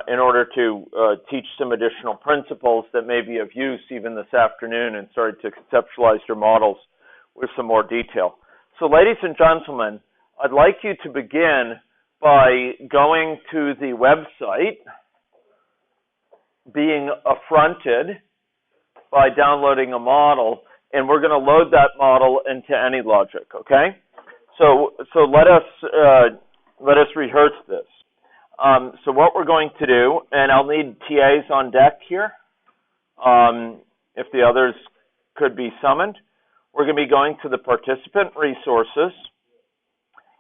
in order to teach some additional principles that may be of use even this afternoon and start to conceptualize your models with some more detail. So ladies and gentlemen, I'd like you to begin by going to the website, being affronted by downloading a model, and we're going to load that model into AnyLogic, okay? So let us rehearse this. So what we're going to do, and I'll need TAs on deck here, if the others could be summoned. We're going to be going to the participant resources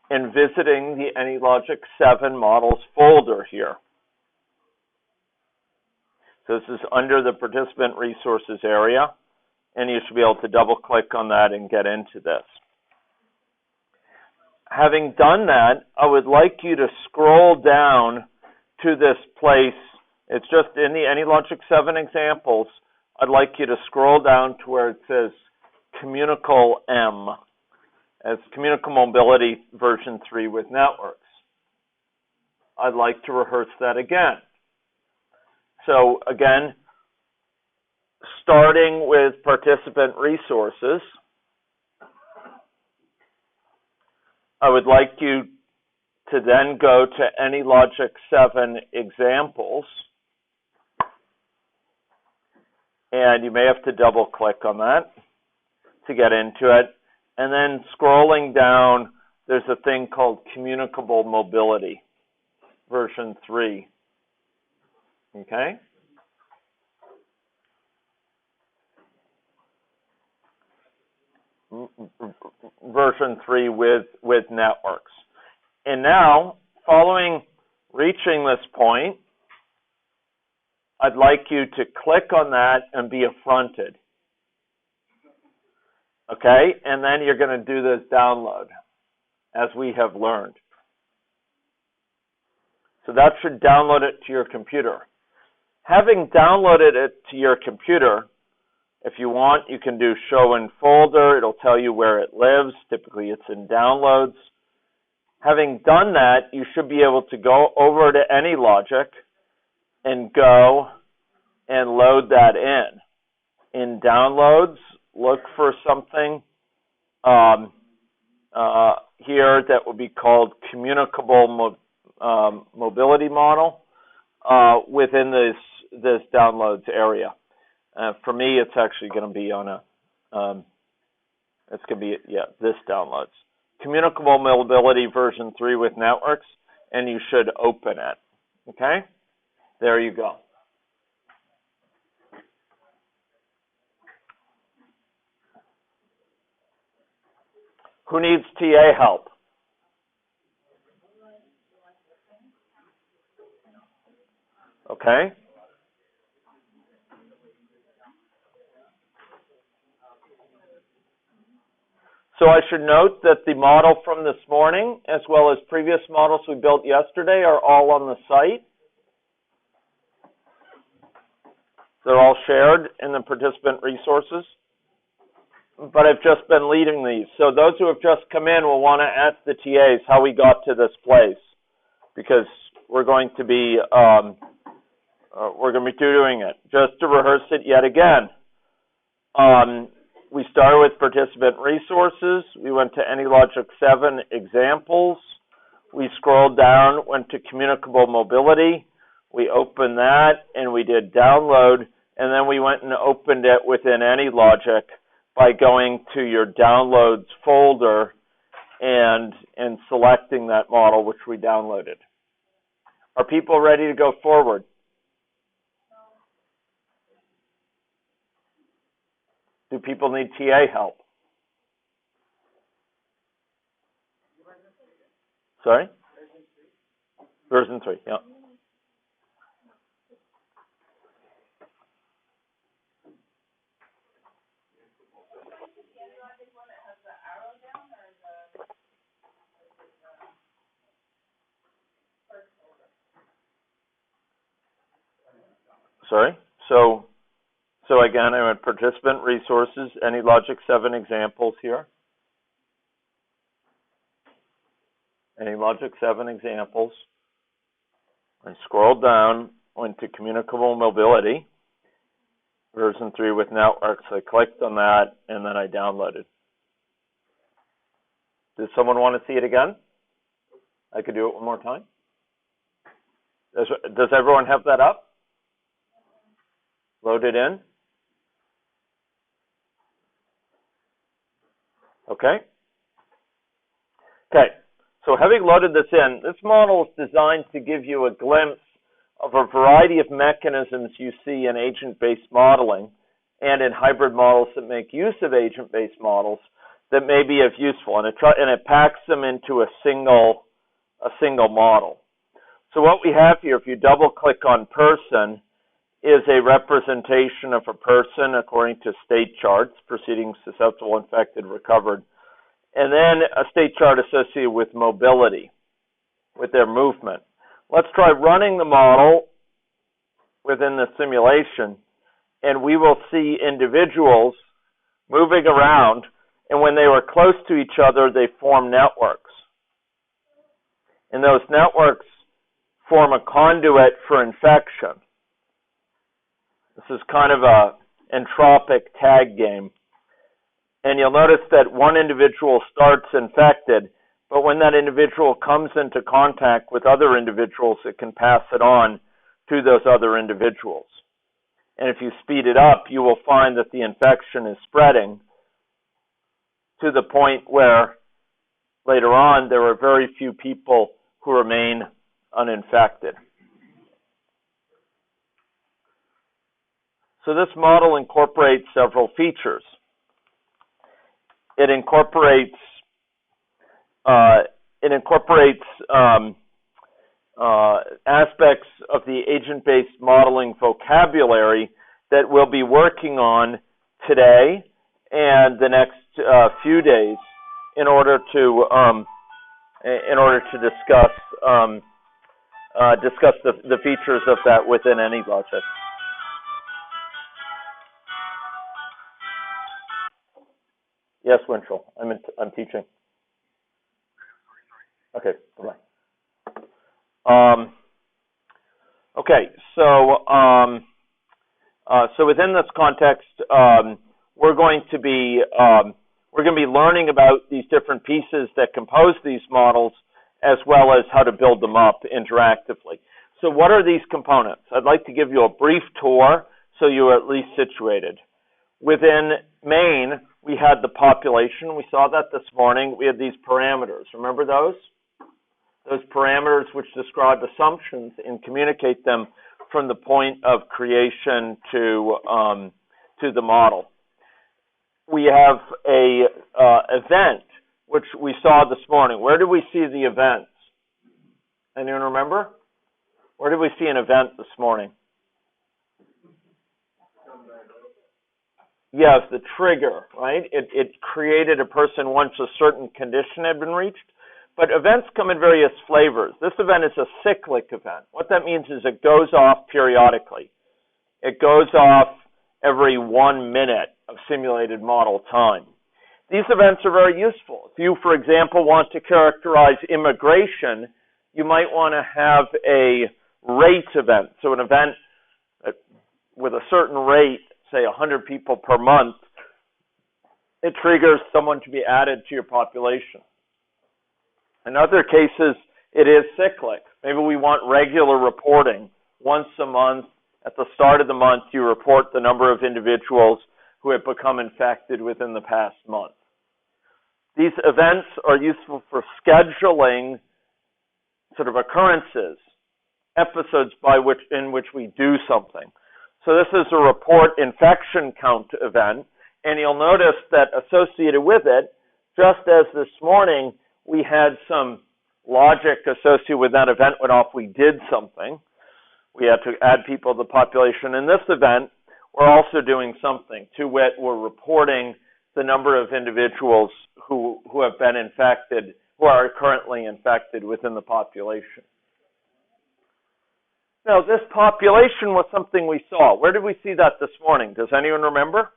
and visiting the AnyLogic 7 models folder here. So this is under the participant resources area, and you should be able to double click on that and get into this. Having done that, I would like you to scroll down to this place. It's just in the AnyLogic 7 examples. I'd like you to scroll down to where it says Communicable M, as Communicable Mobility version 3 with networks. I'd like to rehearse that again. So again, starting with participant resources, I would like you to then go to AnyLogic 7 examples, and you may have to double click on that to get into it. And then scrolling down, there's a thing called Communicable Mobility version 3. Okay? Version 3 with networks. And now, following reaching this point, I'd like you to click on that and be affronted. Okay? And then you're going to do this download, as we have learned. So that should download it to your computer. Having downloaded it to your computer, if you want, you can do show in folder. It'll tell you where it lives. Typically, it's in downloads. Having done that, you should be able to go over to AnyLogic and go and load that in. In downloads, look for something here that will be called Communicable Mobility Model within this downloads area. For me, it's actually going to be on it's going to be, this downloads. Communicable Mobility version 3 with networks, and you should open it. Okay? There you go. Who needs TA help? Okay? So I should note that the model from this morning, as well as previous models we built yesterday, are all on the site. They're all shared in the participant resources. But I've just been leading these. So those who have just come in will want to ask the TAs how we got to this place, because we're going to be doing it. Just to rehearse it yet again. We started with participant resources. We went to AnyLogic 7 examples. We scrolled down, went to Communicable Mobility. We opened that, and we did download. And then we went and opened it within AnyLogic by going to your downloads folder and selecting that model, which we downloaded. Are people ready to go forward? Do people need TA help? Sorry? Version 3, yeah. Sorry? So again, I went participant resources, AnyLogic 7 examples here. AnyLogic 7 examples. I scrolled down, went to communicable mobility, version 3 with networks. I clicked on that, and then I downloaded. Does someone want to see it again? I could do it one more time. Does everyone have that up? Loaded in? Okay. Okay. So having loaded this in, this model is designed to give you a glimpse of a variety of mechanisms you see in agent-based modeling and in hybrid models that make use of agent-based models that may be of useful, and it packs them into a single model. So what we have here, if you double-click on person, is a representation of a person according to state charts, proceeding, susceptible, infected, recovered, and then a state chart associated with mobility, with their movement. Let's try running the model within the simulation, and we will see individuals moving around, and when they were close to each other, they form networks. And those networks form a conduit for infection. This is kind of a entropic tag game. And you'll notice that one individual starts infected, but when that individual comes into contact with other individuals, it can pass it on to those other individuals. And if you speed it up, you will find that the infection is spreading to the point where later on there are very few people who remain uninfected. So this model incorporates several features. It incorporates aspects of the agent-based modeling vocabulary that we'll be working on today and the next few days in order to discuss the features of that within AnyLogic. Yes, Winchell. I'm teaching. Okay, bye-bye. Okay, so within this context, we're going to be learning about these different pieces that compose these models, as well as how to build them up interactively. So, what are these components? I'd like to give you a brief tour so you're at least situated. Within main, we had the population. We saw that this morning. We had these parameters. Remember those? Those parameters which describe assumptions and communicate them from the point of creation to the model. We have a event, which we saw this morning. Where did we see the events? Anyone remember? Where did we see an event this morning? Yes, the trigger, right? It created a person once a certain condition had been reached. But events come in various flavors. This event is a cyclic event. What that means is it goes off periodically. It goes off every 1 minute of simulated model time. These events are very useful. If you, for example, want to characterize immigration, you might want to have a rate event. So an event with a certain rate, say 100 people per month, it triggers someone to be added to your population. In other cases, it is cyclic. Maybe we want regular reporting. Once a month, at the start of the month, you report the number of individuals who have become infected within the past month. These events are useful for scheduling sort of occurrences, episodes in which we do something. So this is a report infection count event, and you'll notice that associated with it, just as this morning, we had some logic associated with that event went off, we did something. We had to add people to the population. In this event, we're also doing something. To wit, we're reporting the number of individuals who have been infected, who are currently infected within the population. Now, this population was something we saw. Where did we see that this morning? Does anyone remember?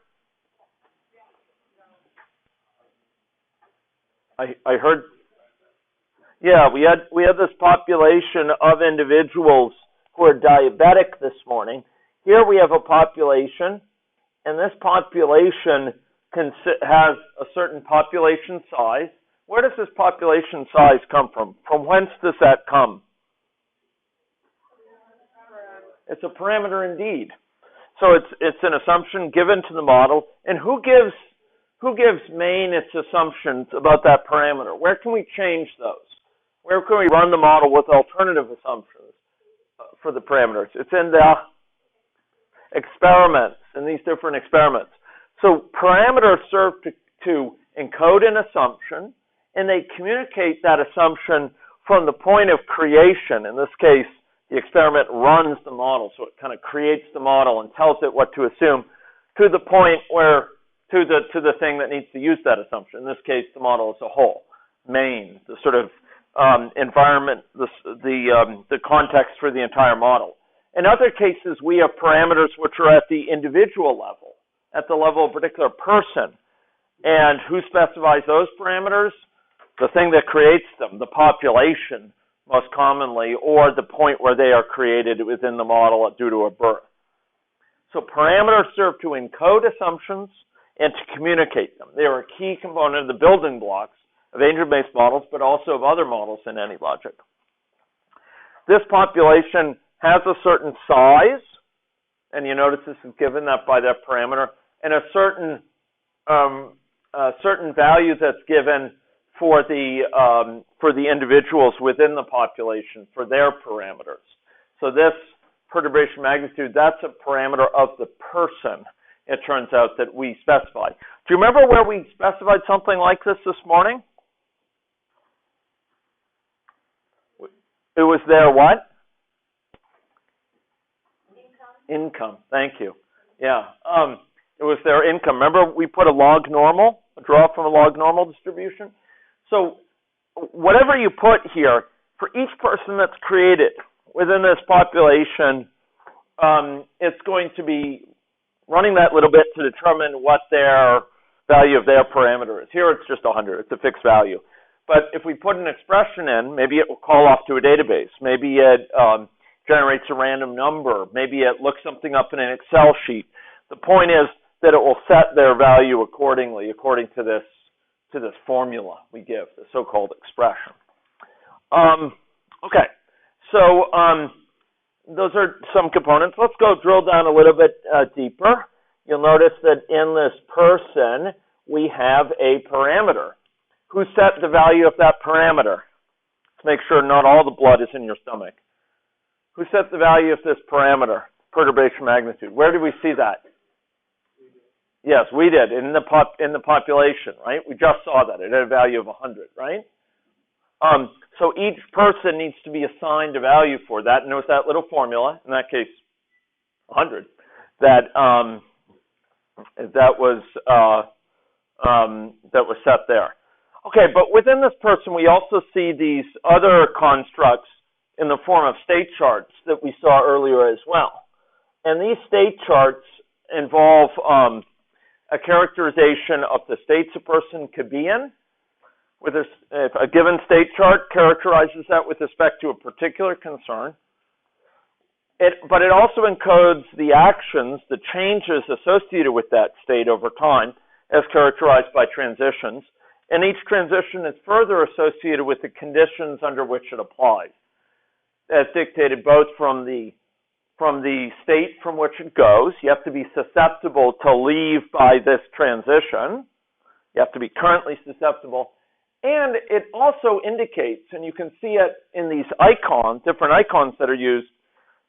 I heard Yeah, we had this population of individuals who are diabetic this morning. Here we have a population, and this population has a certain population size. Where does this population size come from? From whence does that come? It's a parameter indeed. So it's an assumption given to the model, and who gives main its assumptions about that parameter? Where can we change those? Where can we run the model with alternative assumptions for the parameters? It's in the experiments, in these different experiments. So parameters serve to encode an assumption, and they communicate that assumption from the point of creation. In this case, the experiment runs the model, so it kind of creates the model and tells it what to assume to the point where, to the thing that needs to use that assumption. In this case, the model as a whole, main, the sort of environment, the context for the entire model. In other cases, we have parameters which are at the individual level, at the level of a particular person. And who specifies those parameters? The thing that creates them, the population, most commonly, or the point where they are created within the model due to a birth. So parameters serve to encode assumptions and to communicate them. They are a key component of the building blocks of agent-based models, but also of other models in AnyLogic. This population has a certain size, and you notice this is given that by that parameter, and a certain value that's given for the individuals within the population for their parameters. So this perturbation magnitude, that's a parameter of the person, it turns out, that we specify. Do you remember where we specified something like this morning? It was their what? Income. Thank you. Yeah. It was their income. Remember we put a log normal, a draw from a log normal distribution? So whatever you put here, for each person that's created within this population, it's going to be running that little bit to determine what their value of their parameter is. Here it's just 100. It's a fixed value. But if we put an expression in, maybe it will call off to a database. Maybe it generates a random number. Maybe it looks something up in an Excel sheet. The point is that it will set their value accordingly, according to this formula we give, the so-called expression. Okay, so those are some components. Let's go drill down a little bit deeper. You'll notice that in this person, we have a parameter. Who set the value of that parameter? Let's make sure not all the blood is in your stomach. Who set the value of this parameter, perturbation magnitude? Where did we see that? Yes, we did, in the population, right? We just saw that. It had a value of 100, right? So each person needs to be assigned a value for that, and there was that little formula, in that case, 100, that was set there. Okay, but within this person, we also see these other constructs in the form of state charts that we saw earlier as well. And these state charts involve a characterization of the states a person could be in. If a given state chart characterizes that with respect to a particular concern. But it also encodes the actions, the changes associated with that state over time, as characterized by transitions. And each transition is further associated with the conditions under which it applies, as dictated both from the state from which it goes. You have to be susceptible to leave by this transition. You have to be currently susceptible. And it also indicates, and you can see it in these icons, different icons that are used,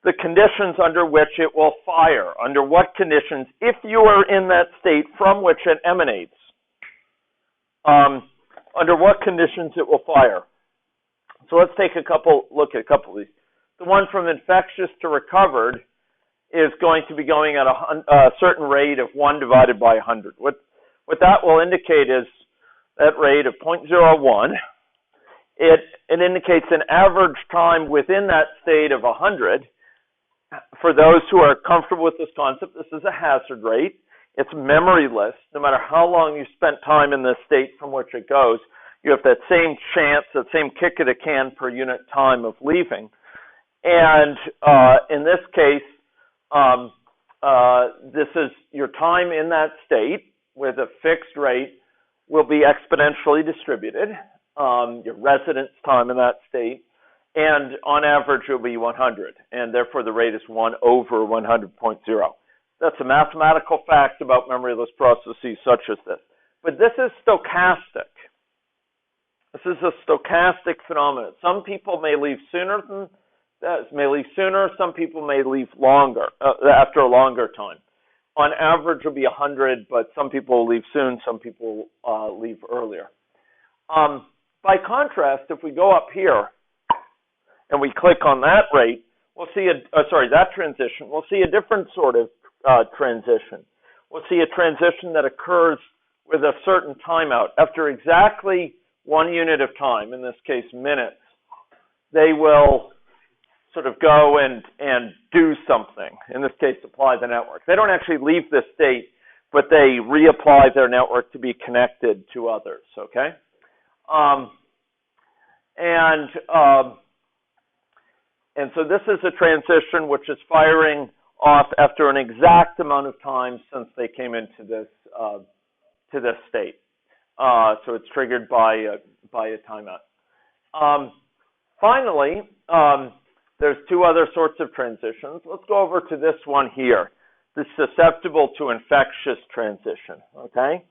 the conditions under which it will fire, under what conditions, if you are in that state from which it emanates, under what conditions it will fire. So let's take look at a couple of these. The one from infectious to recovered is going to be going at a certain rate of 1 divided by 100. What that will indicate is that rate of 0.01. It indicates an average time within that state of 100. For those who are comfortable with this concept, this is a hazard rate. It's memoryless. No matter how long you spent time in this state from which it goes, you have that same chance, that same kick of the can per unit time of leaving. And in this case, this is your time in that state with a fixed rate will be exponentially distributed, your residence time in that state, and on average it will be 100, and therefore the rate is 1 over 100.0. That's a mathematical fact about memoryless processes such as this. But this is stochastic. This is a stochastic phenomenon. Some people may leave sooner some people may leave longer, after a longer time. On average, it'll be 100, but some people will leave soon, some people leave earlier. By contrast, if we go up here and we click on that rate, we'll see that transition. We'll see a different sort of transition. We'll see a transition that occurs with a certain timeout. After exactly 1 unit of time, in this case minutes, they will sort of go and do something, in this case apply the network. They don't actually leave this state, but they reapply their network to be connected to others, okay? And so this is a transition which is firing off after an exact amount of time since they came into this to this state. So it's triggered by a timeout. Finally, there's 2 other sorts of transitions. Let's go over to this one here, the susceptible to infectious transition, okay?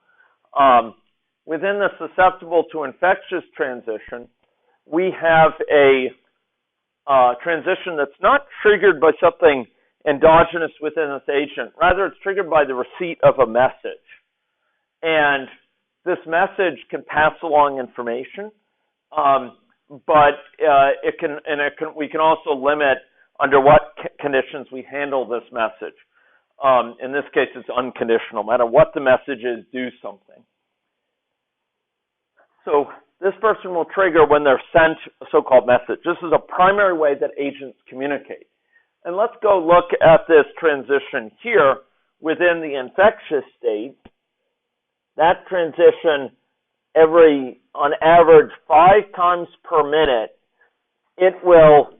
Within the susceptible to infectious transition, we have a transition that's not triggered by something endogenous within this agent. Rather, it's triggered by the receipt of a message. And this message can pass along information, but we can also limit under what conditions we handle this message. In this case, it's unconditional. No matter what the message is, do something. So this person will trigger when they're sent a so-called message. This is a primary way that agents communicate. And let's go look at this transition here within the infectious state. That transition, on average, 5 times per minute, it will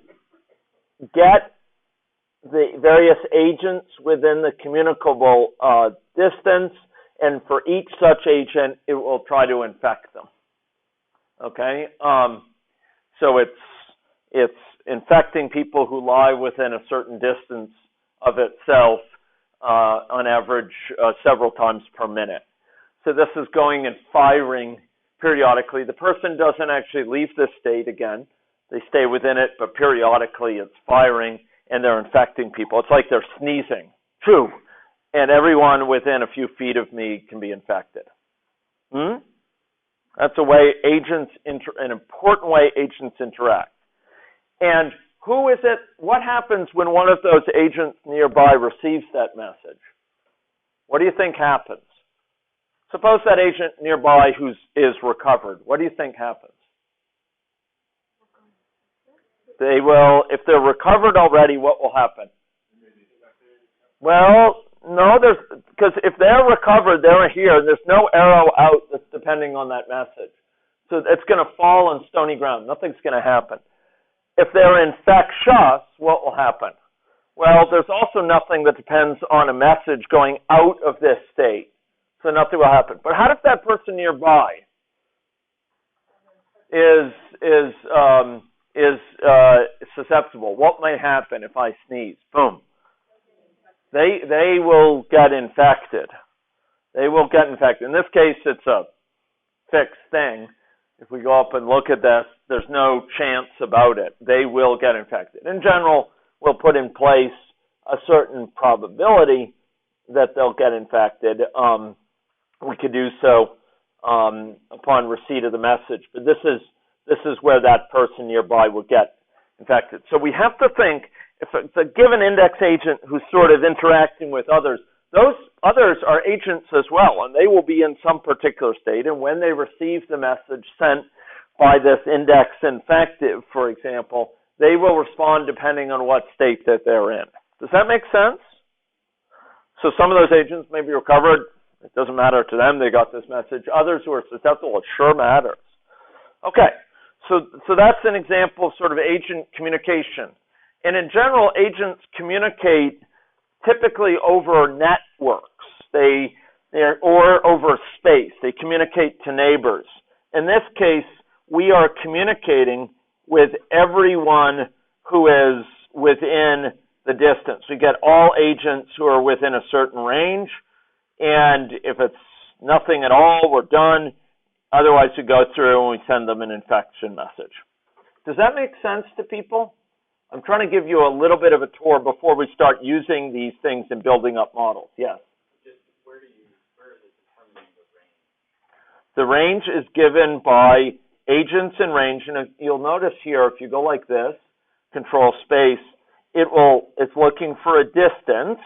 get the various agents within the communicable distance, and for each such agent, it will try to infect them. Okay? So it's infecting people who lie within a certain distance of itself, on average, several times per minute. So this is going and firing periodically. The person doesn't actually leave this state again. They stay within it, but periodically it's firing and they're infecting people. It's like they're sneezing. True. And everyone within a few feet of me can be infected. That's a way an important way agents interact. And who is it? What happens when one of those agents nearby receives that message? What do you think happens? Suppose that agent nearby is recovered. What do you think happens? They will, if they're recovered already, what will happen? Well, no, because if they're recovered, they're here, and there's no arrow out that's depending on that message. So it's going to fall on stony ground. Nothing's going to happen. If they're infectious, what will happen? Well, there's also nothing that depends on a message going out of this state. So nothing will happen. But how if that person nearby is susceptible? What may happen if I sneeze? Boom. They will get infected. They will get infected. In this case, it's a fixed thing. If we go up and look at this, there's no chance about it. They will get infected. In general, we'll put in place a certain probability that they'll get infected. We could do so upon receipt of the message, but this is where that person nearby will get infected. So we have to think, if it's a given index agent who's sort of interacting with others, those others are agents as well, and they will be in some particular state, and when they receive the message sent by this index infective, for example, they will respond depending on what state that they're in. Does that make sense? So some of those agents may be recovered. It doesn't matter to them. They got this message. Others who are susceptible, it sure matters. Okay, so that's an example of sort of agent communication. And in general, agents communicate typically over networks. Or over space. They communicate to neighbors. In this case, we are communicating with everyone who is within the distance. We get all agents who are within a certain range, and if it's nothing at all, we're done. Otherwise, we go through and we send them an infection message. Does that make sense to people? I'm trying to give you a little bit of a tour before we start using these things and building up models. Yes? Where is it determining the range? The range is given by agents in range, and you'll notice here, if you go like this, control space, it's looking for a distance.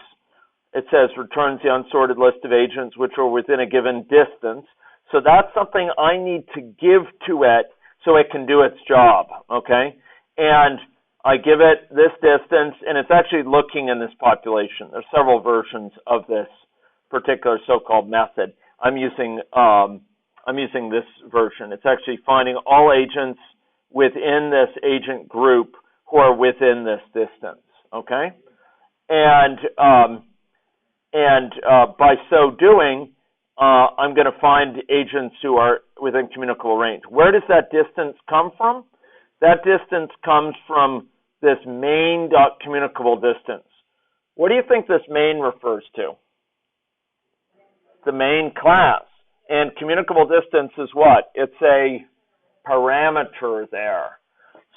It says returns the unsorted list of agents which are within a given distance. So that's something I need to give to it so it can do its job, okay? And I give it this distance, and it's actually looking in this population. There's several versions of this particular so-called method. I'm using this version. It's actually finding all agents within this agent group who are within this distance, okay? And by so doing, I'm going to find agents who are within communicable range. Where does that distance come from? That distance comes from this main.communicable distance. What do you think this main refers to? The main class. And communicable distance is what? It's a parameter there.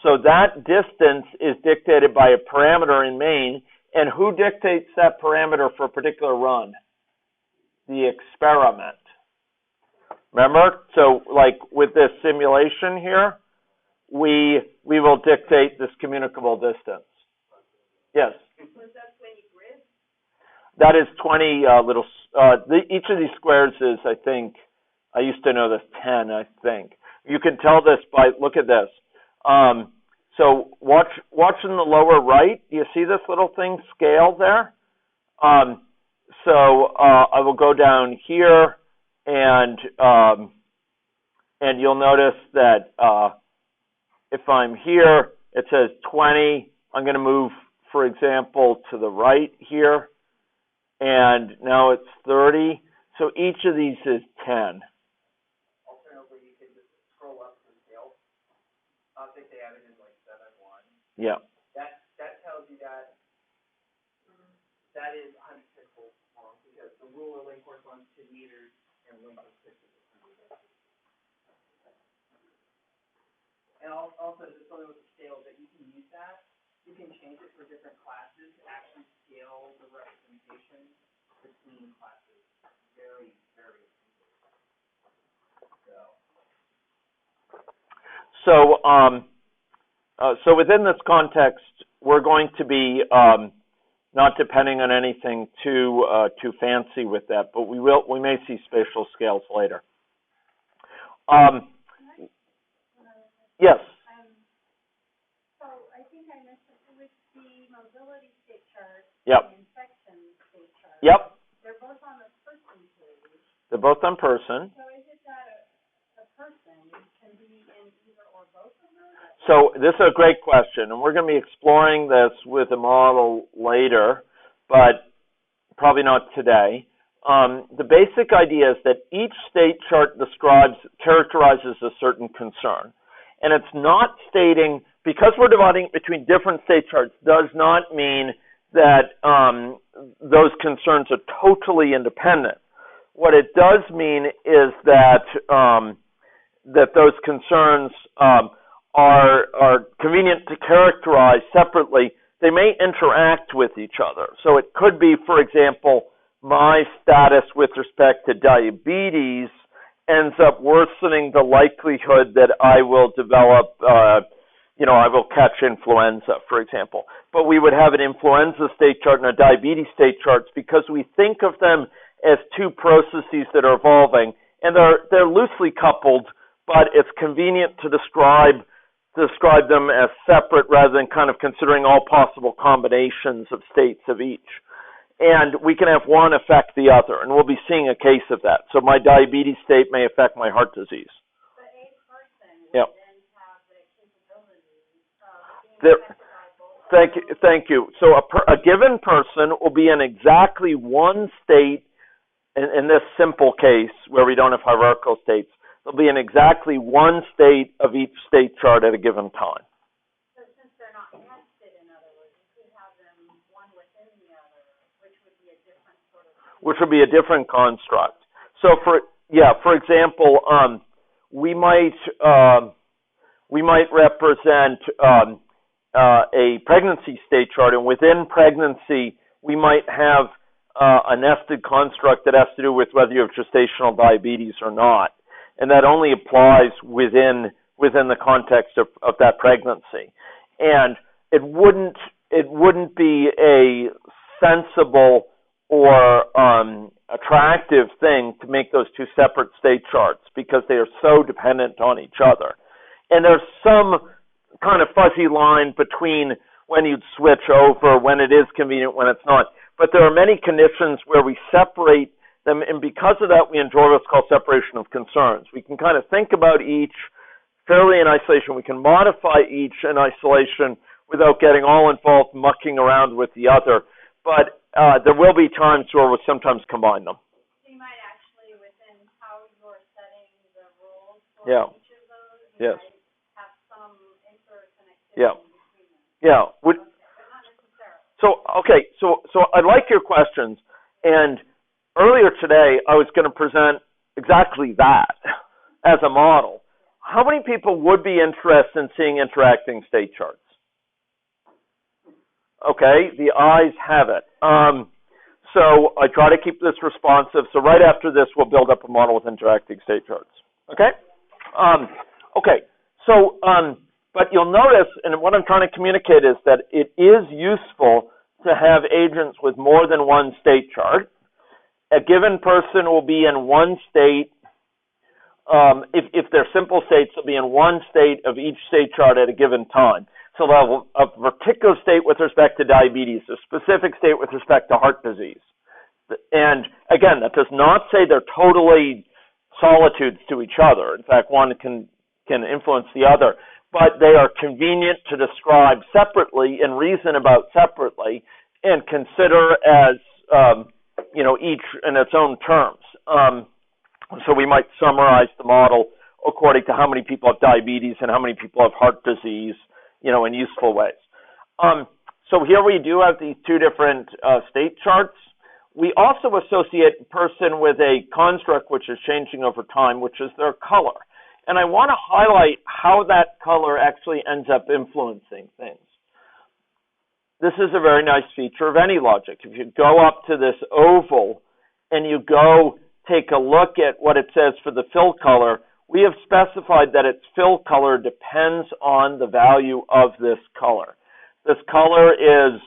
So that distance is dictated by a parameter in main, and who dictates that parameter for a particular run? The experiment. Remember? So like with this simulation here, we will dictate this communicable distance. Yes? Was that 20 grids? That is 20 little, each of these squares is, I think, I used to know this, 10, I think. You can tell this by, look at this. So watch in the lower right. Do you see this little thing scale there? So I will go down here, and you'll notice that if I'm here, it says 20. I'm going to move, for example, to the right here, and now it's 30. So each of these is 10. Alternatively, you could just scroll up the scale. Object they added is like 7.1. Yeah. That tells you that is 100 pixels long because the ruler length corresponds to meters and length of pixels. And also, just something with the scale that you can use that. You can change it for different classes to actually scale the representation between classes. Very, very simple. So within this context, we're going to be not depending on anything too fancy with that, but we may see spatial scales later. Yes. So I think I missed it with the mobility state chart. Yep. And infection state chart. Yep. They're both on the person page. They're both on person. So is it that a person can be in either or both of them? So this is a great question, and we're going to be exploring this with a model later, but probably not today. The basic idea is that each state chart characterizes a certain concern. And it's not stating, because we're dividing between different state charts, does not mean that those concerns are totally independent. What it does mean is that that those concerns are convenient to characterize separately. They may interact with each other. So it could be, for example, my status with respect to diabetes ends up worsening the likelihood that I will develop, I will catch influenza, for example. But we would have an influenza state chart and a diabetes state chart because we think of them as two processes that are evolving, and they're loosely coupled, but it's convenient to describe them as separate rather than kind of considering all possible combinations of states of each. And we can have one affect the other, and we'll be seeing a case of that. So my diabetes state may affect my heart disease. But a person Yep. There, thank you. So a given person will be in exactly one state, in this simple case where we don't have hierarchical states, they'll be in exactly one state of each state chart at a given time. So since they're not nested, in other words, you could have them one within the other, which would be a different sort of... Which would be a different construct. So for example, we might represent a pregnancy state chart, and within pregnancy, we might have a nested construct that has to do with whether you have gestational diabetes or not, and that only applies within the context of that pregnancy. And it wouldn't be a sensible or attractive thing to make those two separate state charts because they are so dependent on each other. And there's some kind of fuzzy line between when you'd switch over, when it is convenient, when it's not. But there are many conditions where we separate them, and because of that, we enjoy what's called separation of concerns. We can kind of think about each fairly in isolation. We can modify each in isolation without getting all involved mucking around with the other. But there will be times where we'll sometimes combine them. So you might actually, within how you're setting the rules for each of those, you might have some interconnectivity between them. Yeah. But not necessarily. So I like your questions, and earlier today I was going to present exactly that as a model. How many people would be interested in seeing interacting state charts? Okay, the ayes have it. So I try to keep this responsive. So right after this, we'll build up a model with interacting state charts. Okay? But you'll notice, and what I'm trying to communicate is that it is useful to have agents with more than one state chart. A given person will be in one state. If they're simple states, they'll be in one state of each state chart at a given time. So they'll have a particular state with respect to diabetes, a specific state with respect to heart disease. And again, that does not say they're totally solitudes to each other. In fact, one can influence the other. But they are convenient to describe separately and reason about separately and consider as, each in its own terms. So we might summarize the model according to how many people have diabetes and how many people have heart disease, in useful ways. So here we do have these two different state charts. We also associate a person with a construct which is changing over time, which is their color. And I want to highlight how that color actually ends up influencing things. This is a very nice feature of AnyLogic. If you go up to this oval and you go take a look at what it says for the fill color, we have specified that its fill color depends on the value of this color. This color is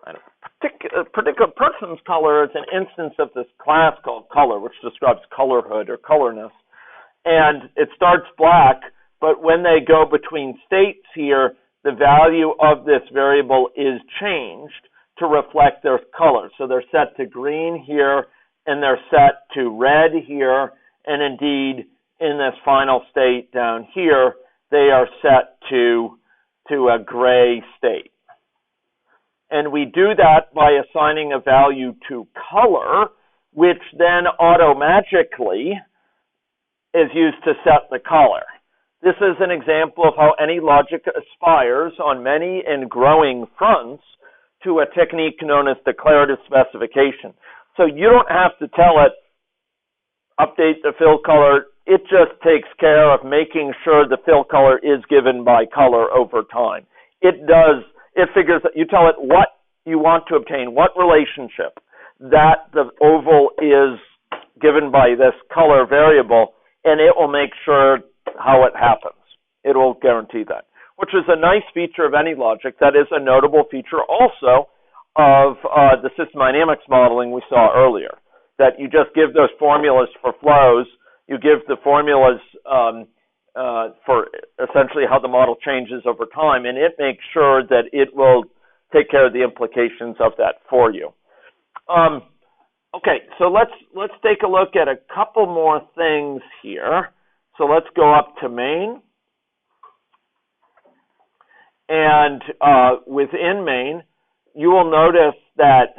a particular person's color is an instance of this class called color, which describes colorhood or colorness. And it starts black, but when they go between states here, the value of this variable is changed to reflect their color. So they're set to green here, and they're set to red here, and indeed, in this final state down here, they are set to a gray state. And we do that by assigning a value to color, which then automagically is used to set the color. This is an example of how AnyLogic aspires on many and growing fronts to a technique known as declarative specification. So you don't have to tell it, update the fill color. It just takes care of making sure the fill color is given by color over time. It figures that you tell it what you want to obtain, what relationship that the oval is given by this color variable, and it will make sure how it happens. It will guarantee that, which is a nice feature of AnyLogic. That is a notable feature also of the system dynamics modeling we saw earlier, that you just give those formulas for flows, you give the formulas for essentially how the model changes over time, and it makes sure that it will take care of the implications of that for you. Okay, so let's take a look at a couple more things here. So let's go up to main. And within main, you will notice that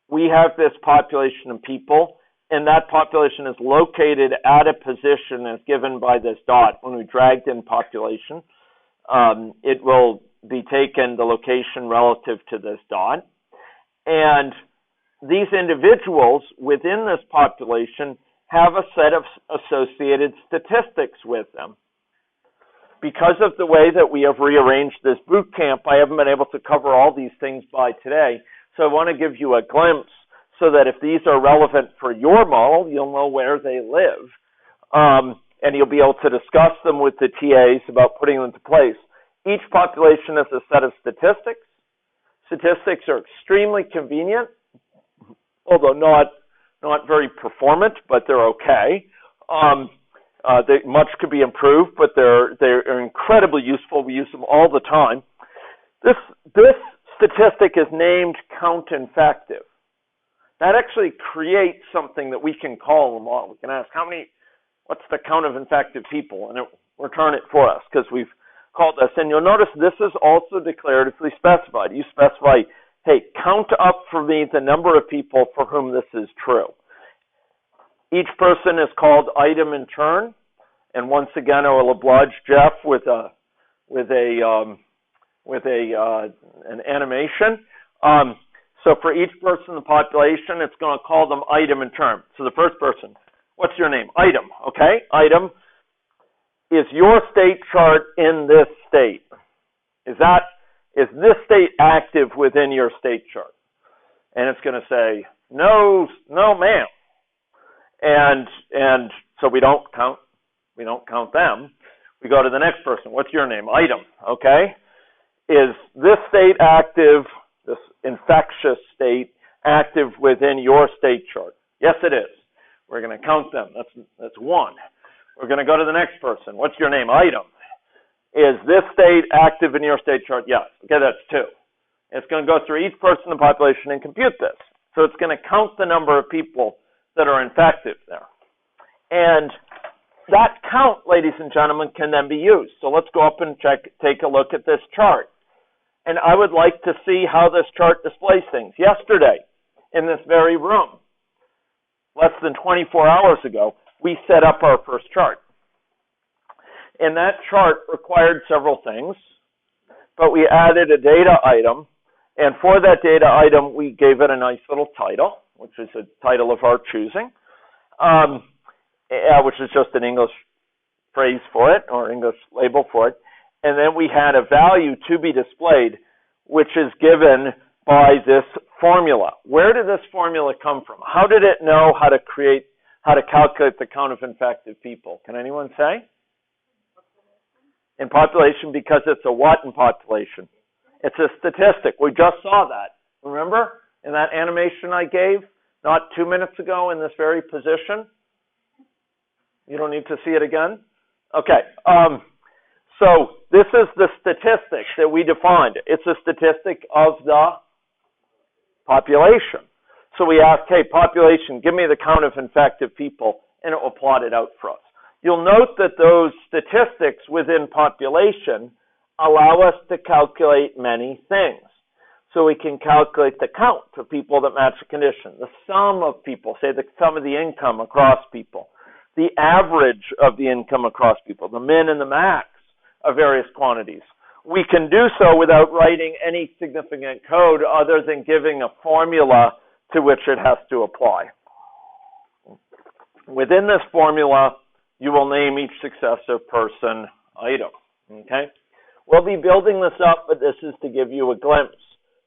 we have this population of people, and that population is located at a position as given by this dot. When we dragged in population, it will be taken the location relative to this dot. And these individuals within this population have a set of associated statistics with them. Because of the way that we have rearranged this boot camp, I haven't been able to cover all these things by today. So I want to give you a glimpse so that if these are relevant for your model, you'll know where they live. And you'll be able to discuss them with the TAs about putting them into place. Each population has a set of statistics. Statistics are extremely convenient, although not very performant, but they're okay. Much could be improved, but they're incredibly useful. We use them all the time. This statistic is named count infective. That actually creates something that we can call a model. We can ask what's the count of infective people, and it will return it for us because we've called this. And you'll notice this is also declaratively specified. You specify, hey, count up for me the number of people for whom this is true. Each person is called item in turn, and once again, I will oblige Jeff with an animation. So for each person in the population, it's going to call them item in turn. So the first person, what's your name? Item, okay? Item, is your state chart in this state? Is this state active within your state chart? And it's going to say, no, ma'am. And so we don't count them. We go to the next person. What's your name? Item, okay? Is this state active, this infectious state, active within your state chart? Yes, it is. We're going to count them. That's one. We're going to go to the next person. What's your name? Item. Is this state active in your state chart? Yes. Okay, that's two. It's going to go through each person in the population and compute this. So it's going to count the number of people that are infected there. And that count, ladies and gentlemen, can then be used. So let's go up and take a look at this chart. And I would like to see how this chart displays things. Yesterday, in this very room, less than 24 hours ago, we set up our first chart. And that chart required several things, but we added a data item. And for that data item, we gave it a nice little title, which is a title of our choosing, which is just an English phrase for it, or English label for it. And then we had a value to be displayed, which is given by this formula. Where did this formula come from? How did it know how to calculate the count of infected people? Can anyone say? In population, because it's a what in population? It's a statistic. We just saw that. Remember in that animation I gave not 2 minutes ago in this very position? You don't need to see it again? Okay. So this is the statistic that we defined. It's a statistic of the population. So we ask, hey, population, give me the count of infected people, and it will plot it out for us. You'll note that those statistics within population allow us to calculate many things. So we can calculate the count of people that match the condition, the sum of people, say the sum of the income across people, the average of the income across people, the min and the max of various quantities. We can do so without writing any significant code other than giving a formula to which it has to apply. Within this formula, you will name each successive person item, okay? We'll be building this up, but this is to give you a glimpse.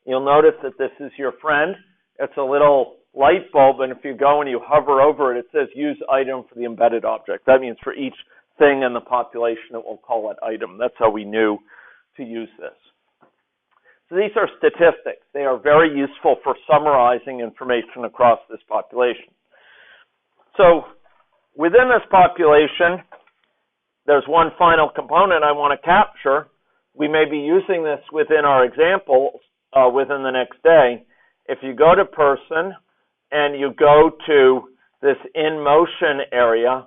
You'll notice that this is your friend. It's a little light bulb, and if you go and you hover over it, it says use item for the embedded object. That means for each thing in the population, it will call it item. That's how we knew to use this. So these are statistics. They are very useful for summarizing information across this population. So within this population, there's one final component I want to capture. We may be using this within our example within the next day. If you go to person and you go to this in motion area,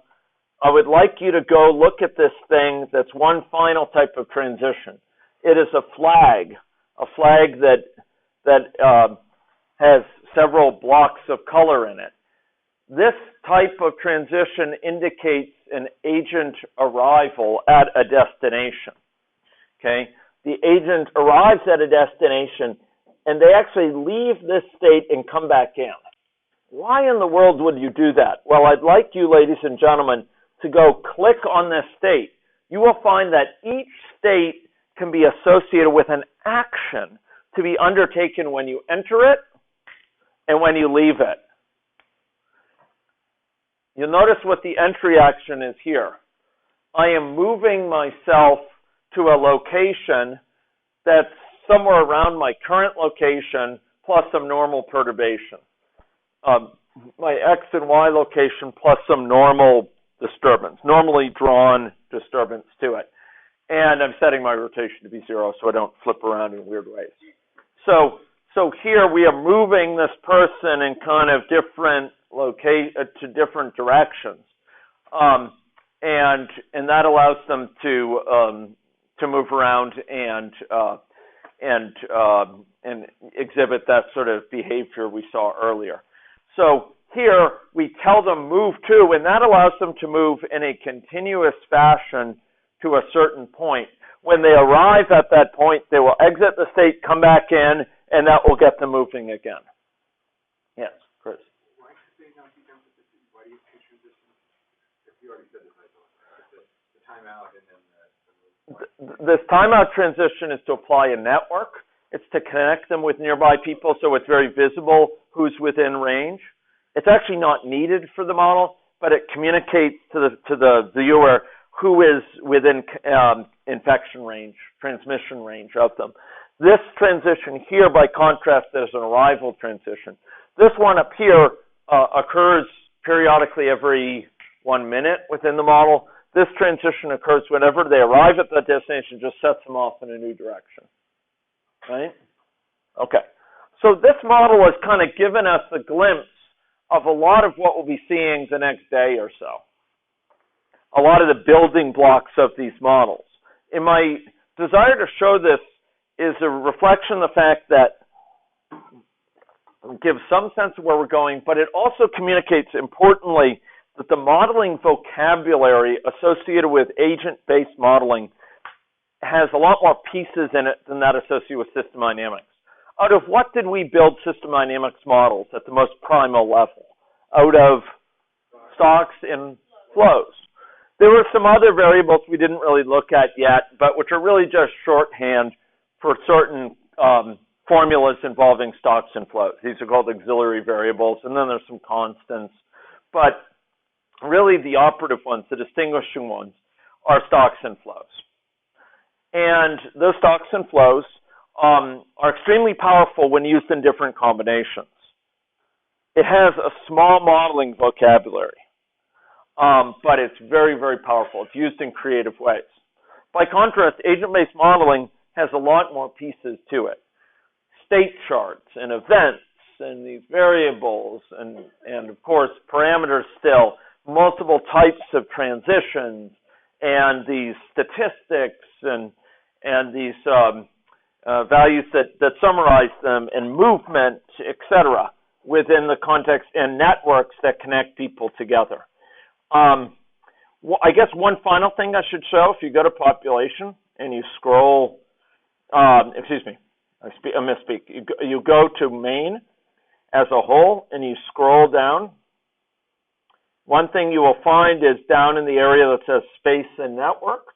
I would like you to go look at this thing that's one final type of transition. It is a flag that has several blocks of color in it. This type of transition indicates an agent arrival at a destination. Okay? The agent arrives at a destination, and they actually leave this state and come back in. Why in the world would you do that? Well, I'd like you, ladies and gentlemen, to go click on this state. You will find that each state can be associated with an action to be undertaken when you enter it and when you leave it. You'll notice what the entry action is here. I am moving myself to a location that's somewhere around my current location plus some normal perturbation. My X and Y location plus some normal disturbance, normally drawn disturbance to it. And I'm setting my rotation to be 0 so I don't flip around in weird ways. So here we are moving this person in kind of different to different directions, and that allows them to move around and exhibit that sort of behavior we saw earlier. So here we tell them move to, and that allows them to move in a continuous fashion to a certain point. When they arrive at that point, they will exit the state, come back in, and that will get them moving again. Yes, Chris. Why should they not be done with this? Why do you picture this? If you already said this, I thought the timeout and then this timeout transition is to apply a network. It's to connect them with nearby people so it's very visible who's within range. It's actually not needed for the model, but it communicates to the viewer who is within infection range, transmission range of them. This transition here, by contrast, is an arrival transition. This one up here occurs periodically every 1 minute within the model. This transition occurs whenever they arrive at the destination, just sets them off in a new direction. Right? Okay. So this model has kind of given us a glimpse of a lot of what we'll be seeing the next day or so. A lot of the building blocks of these models. In my desire to show this is a reflection of the fact that it gives some sense of where we're going, but it also communicates, importantly, that the modeling vocabulary associated with agent-based modeling has a lot more pieces in it than that associated with system dynamics. Out of what did we build system dynamics models at the most primal level? Out of stocks and flows. There were some other variables we didn't really look at yet, but which are really just shorthand for certain formulas involving stocks and flows. These are called auxiliary variables, and then there's some constants. But really the operative ones, the distinguishing ones, are stocks and flows. And those stocks and flows are extremely powerful when used in different combinations. It has a small modeling vocabulary, but it's very, very powerful. It's used in creative ways. By contrast, agent-based modeling has a lot more pieces to it. State charts and events and these variables and of course, parameters still, multiple types of transitions and these statistics and these values that summarize them and movement, etc., within the context and networks that connect people together. I guess one final thing I should show, if you go to population and you scroll, excuse me, I misspeak. You go to main as a whole and you scroll down. One thing you will find is down in the area that says space and networks,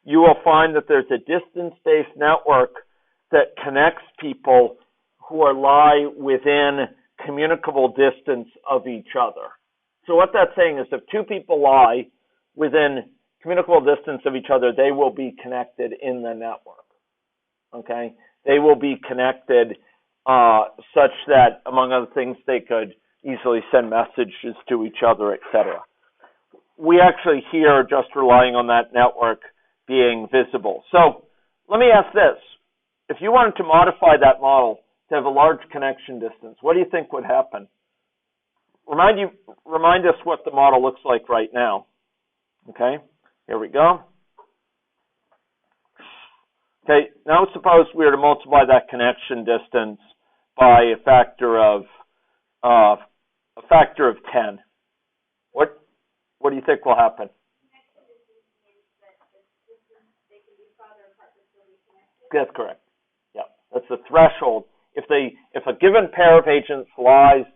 you will find that there's a distance-based network that connects people who lie within communicable distance of each other. So what that's saying is if two people lie within communicable distance of each other, they will be connected in the network. Okay? They will be connected such that, among other things, they could easily send messages to each other, etc. We actually here are just relying on that network being visible. So let me ask this. If you wanted to modify that model to have a large connection distance, what do you think would happen? Remind us what the model looks like right now. Okay, here we go. Okay, now suppose we were to multiply that connection distance by a factor of 10. What do you think will happen? That's correct. Yeah, that's the threshold. If a given pair of agents lies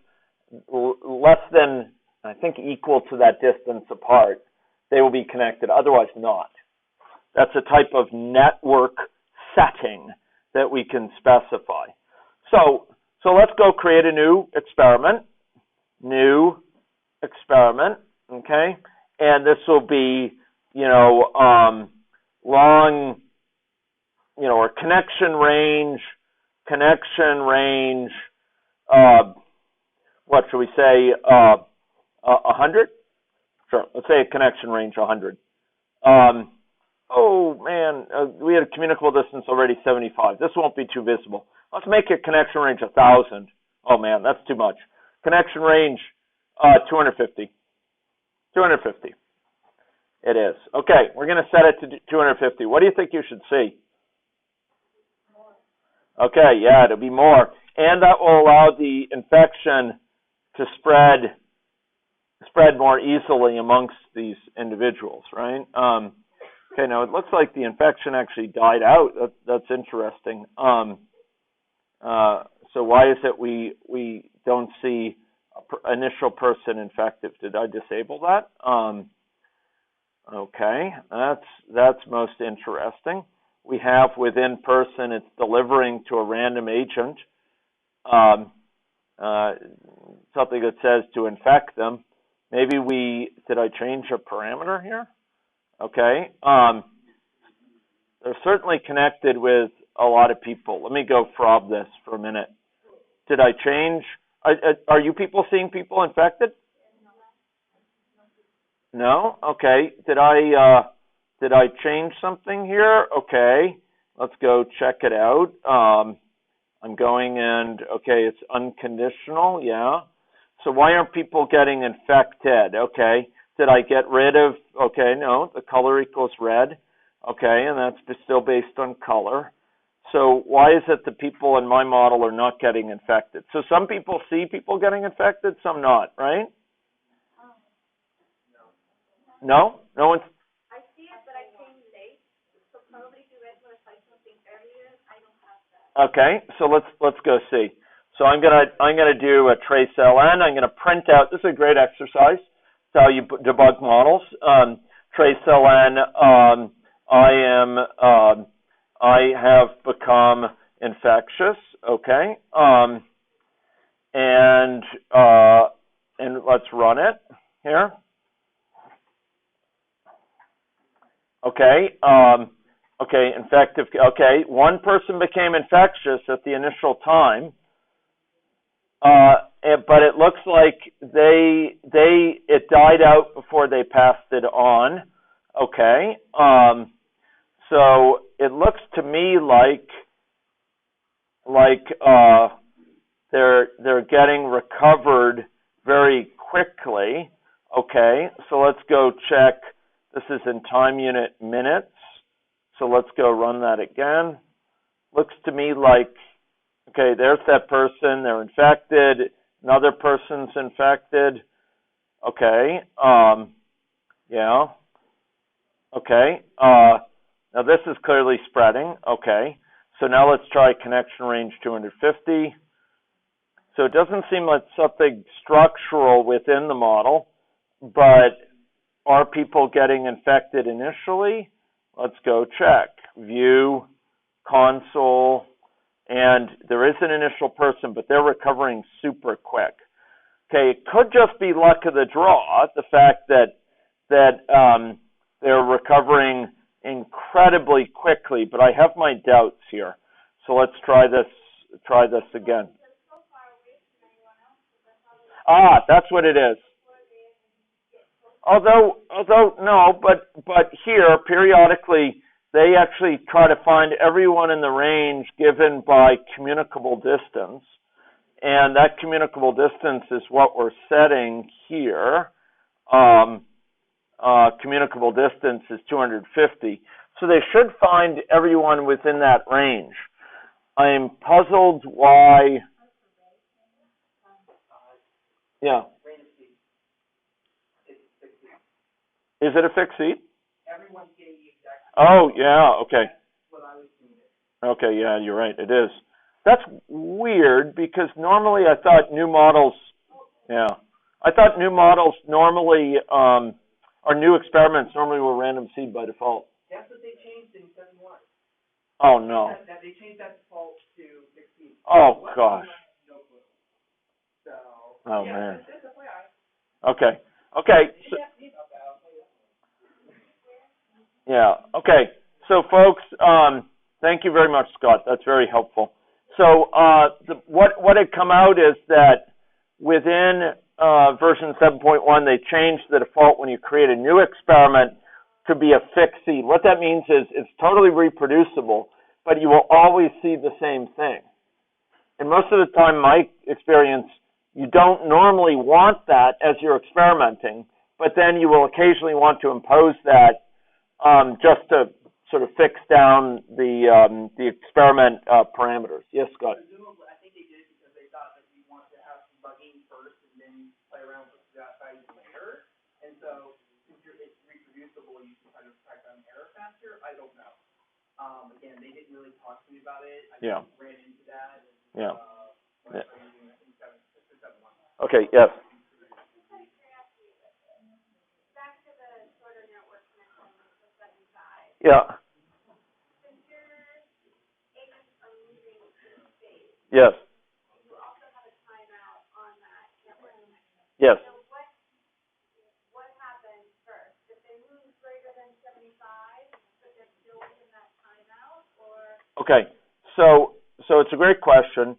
less than, I think, equal to that distance apart, they will be connected. Otherwise, not. That's a type of network setting that we can specify. So let's go create a new experiment. Okay, and this will be, long, or connection range, what should we say, 100? Sure, let's say a connection range 100. Oh man, we had a communicable distance already 75. This won't be too visible. Let's make a connection range 1,000. Oh man, that's too much. Connection range 250. 250. It is. Okay, we're going to set it to 250. What do you think you should see? Okay, yeah, it'll be more. And that will allow the infection to spread more easily amongst these individuals, right? Okay, now it looks like the infection actually died out. That's interesting. So why is it we don't see initial person infected? Did I disable that? Okay, that's most interesting. We have within person, it's delivering to a random agent something that says to infect them. Maybe did I change a parameter here? Okay, they're certainly connected with a lot of people. Let me go probe this for a minute. Did I change? Are you people seeing people infected? No? Okay. Did I change something here? Okay. Let's go check it out. I'm going and, okay, it's unconditional. Yeah. So why aren't people getting infected? Okay. Did I get rid of, okay, no, the color equals red. Okay, and that's still based on color. So why is it the people in my model are not getting infected? So some people see people getting infected, some not, right? No? No one's... I see it, but I came late, so probably if you guys want to type something earlier, I don't have that. Okay, so let's go see. So I'm gonna do a trace ln. I'm gonna print out. This is a great exercise. It's how you debug models. Trace ln. I have become infectious. Okay. And let's run it here. Okay. Okay. Infective. Okay. One person became infectious at the initial time. But it looks like it died out before they passed it on. Okay. So it looks to me like they're getting recovered very quickly. Okay. So let's go check. This is in time unit minutes. So let's go run that again. Looks to me like, okay, there's that person. They're infected. Another person's infected. Okay. Yeah. Okay. Now this is clearly spreading. Okay. So now let's try connection range 250. So it doesn't seem like something structural within the model, but are people getting infected initially? Let's go check. View, console, and there is an initial person, but they're recovering super quick. Okay, it could just be luck of the draw, the fact that they're recovering incredibly quickly, but I have my doubts here. So let's try this again. Ah, that's what it is. Although no, but here periodically they actually try to find everyone in the range given by communicable distance, and that communicable distance is what we're setting here. Communicable distance is 250. So they should find everyone within that range. I'm puzzled why. Yeah. Is it a fixed seat? Everyone's getting the exact. Oh, yeah, okay. That's what I was thinking. Okay, yeah, you're right, it is. That's weird because normally I thought new models, normally, or new experiments normally were random seed by default. That's what they changed in 71. Oh, no. They changed that default to 16. Oh, gosh. No clue. So, oh, yeah, man. that's FYI. Okay. Okay. So, yeah. Okay. So, folks, thank you very much, Scott. That's very helpful. So, what had come out is that within version 7.1, they changed the default when you create a new experiment to be a fixed seed. What that means is it's totally reproducible, but you will always see the same thing. And most of the time, my experience, you don't normally want that as you're experimenting, but then you will occasionally want to impose that just to sort of fix down the experiment parameters. Yes, Scott? Presumably, I think they did it because they thought that you want to have some bugging first and then play around with that size later. And so, since it's reproducible, you can kind of track down error faster. I don't know. Again, they didn't really talk to me about it. I just ran into that. And, Okay, yes. Yeah. Yes. Yes. What happens first? If they move greater than 75, but they're still in that timeout, or? Okay. So it's a great question.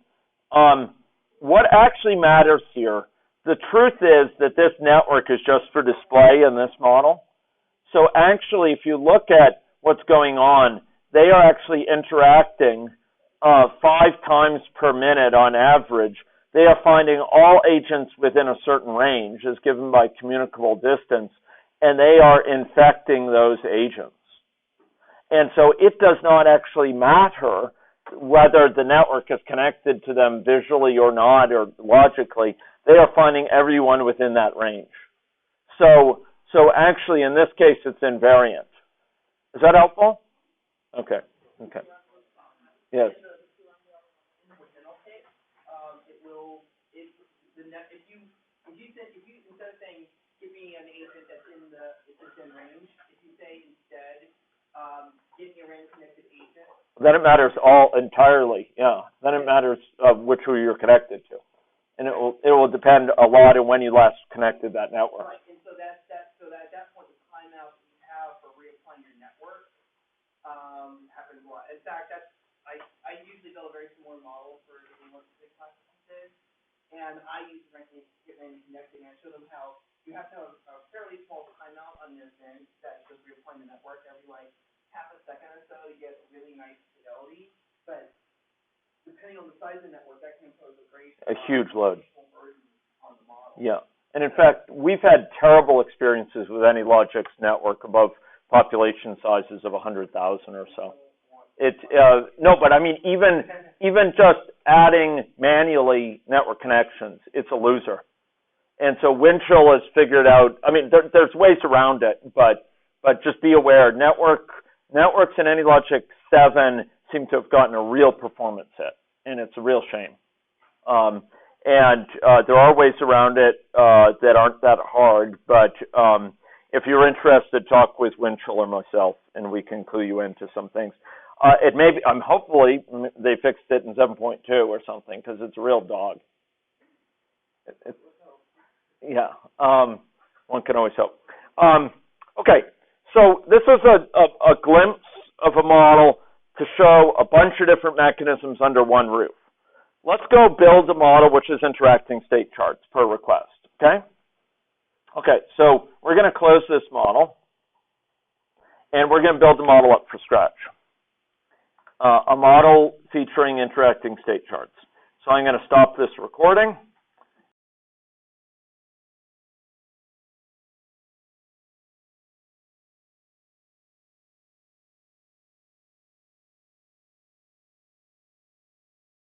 What actually matters here, the truth is that this network is just for display in this model. So actually, if you look at what's going on, they are actually interacting 5 times per minute on average. They are finding all agents within a certain range as given by communicable distance, and they are infecting those agents. And so it does not actually matter whether the network is connected to them visually or not, or logically. They are finding everyone within that range. So actually, in this case, it's invariant. Is that helpful? Okay. Okay. Yes. If you instead of saying give me an agent that's in range, if you say instead give me a range connected agent. Then it matters all entirely. Yeah. Then it matters which who you're connected to, and it will depend a lot on when you last connected that network. Right. And so at that point, the timeout you have for reapplying your network happens a lot. In fact, I usually build a very similar model for the big classes, and I use ranking connecting. I show them how you have to have a fairly small timeout on the event that's just reapplying the network every half a second or so to get really nice fidelity. But depending on the size of the network, that can impose a huge load on the model. Yeah. And in fact, we've had terrible experiences with AnyLogic's network above population sizes of 100,000 or so. No, but I mean, even just adding manually network connections, it's a loser. And so Windchill has figured out, I mean, there's ways around it, but just be aware, networks in AnyLogic 7 seem to have gotten a real performance hit, and it's a real shame. And there are ways around it that aren't that hard, but if you're interested, talk with Windchill or myself, and we can clue you into some things. It may be, hopefully they fixed it in 7.2 or something, because it's a real dog. Yeah, one can always hope. Okay, so this is a glimpse of a model to show a bunch of different mechanisms under one roof. Let's go build a model which is interacting state charts per request, okay? Okay, so we're going to close this model, and we're going to build the model up from scratch. A model featuring interacting state charts. So I'm going to stop this recording.